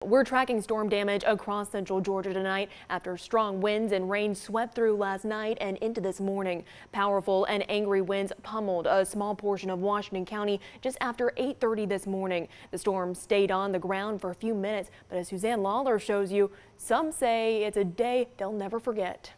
We're tracking storm damage across central Georgia tonight after strong winds and rain swept through last night and into this morning. Powerful and angry winds pummeled a small portion of Washington County just after 8:30 this morning. The storm stayed on the ground for a few minutes, but as Suzanne Lawler shows you, some say it's a day they'll never forget.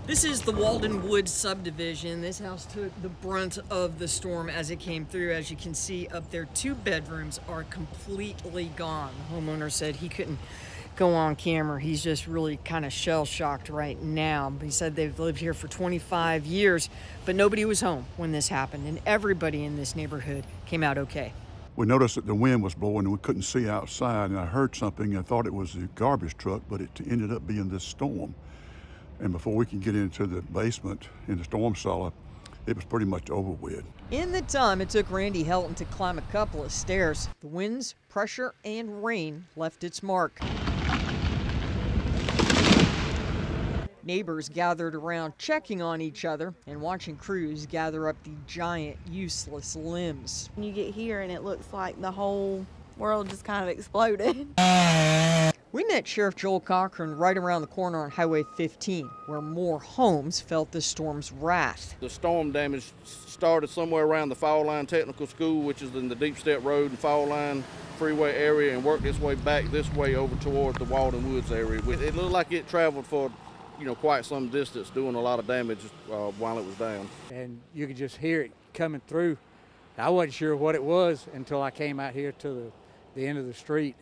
This is the Walden Woods subdivision. This house took the brunt of the storm as it came through. As you can see up there, 2 bedrooms are completely gone. The homeowner said he couldn't go on camera. He's just really kind of shell-shocked right now. He said they've lived here for 25 years, but nobody was home when this happened, and everybody in this neighborhood came out okay. We noticed that the wind was blowing and we couldn't see outside, and I heard something and I thought it was the garbage truck, but it ended up being this storm. And before we could get into the basement in the storm cellar, it was pretty much over with. In the time it took Randy Helton to climb a couple of stairs, the winds, pressure, and rain left its mark. Neighbors gathered around checking on each other and watching crews gather up the giant, useless limbs. You get here and it looks like the whole world just kind of exploded. We met Sheriff Joel Cochran right around the corner on Highway 15, where more homes felt the storm's wrath. The storm damage started somewhere around the Fall Line Technical School, which is in the Deep Step Road and Fall Line Freeway area, and worked its way back this way over toward the Walden Woods area. It looked like it traveled for, quite some distance, doing a lot of damage while it was down. And you could just hear it coming through. I wasn't sure what it was until I came out here to the end of the street.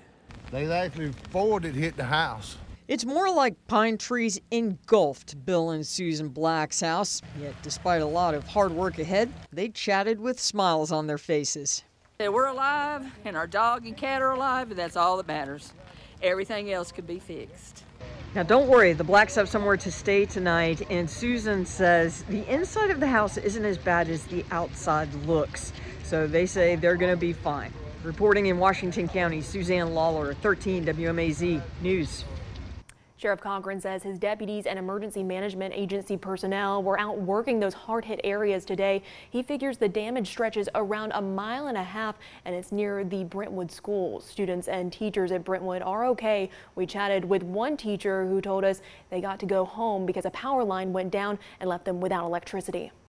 They actually before it hit the house. It's more like pine trees engulfed Bill and Susan Black's house. Yet despite a lot of hard work ahead, they chatted with smiles on their faces. We're alive and our dog and cat are alive, and that's all that matters. Everything else could be fixed. Now don't worry, the Blacks have somewhere to stay tonight, and Susan says the inside of the house isn't as bad as the outside looks. So they say they're gonna be fine. Reporting in Washington County, Suzanne Lawler, 13 WMAZ News. Sheriff Cochran says his deputies and emergency management agency personnel were out working those hard-hit areas today. He figures the damage stretches around 1.5 miles, and it's near the Brentwood schools. Students and teachers at Brentwood are okay. We chatted with one teacher who told us they got to go home because a power line went down and left them without electricity.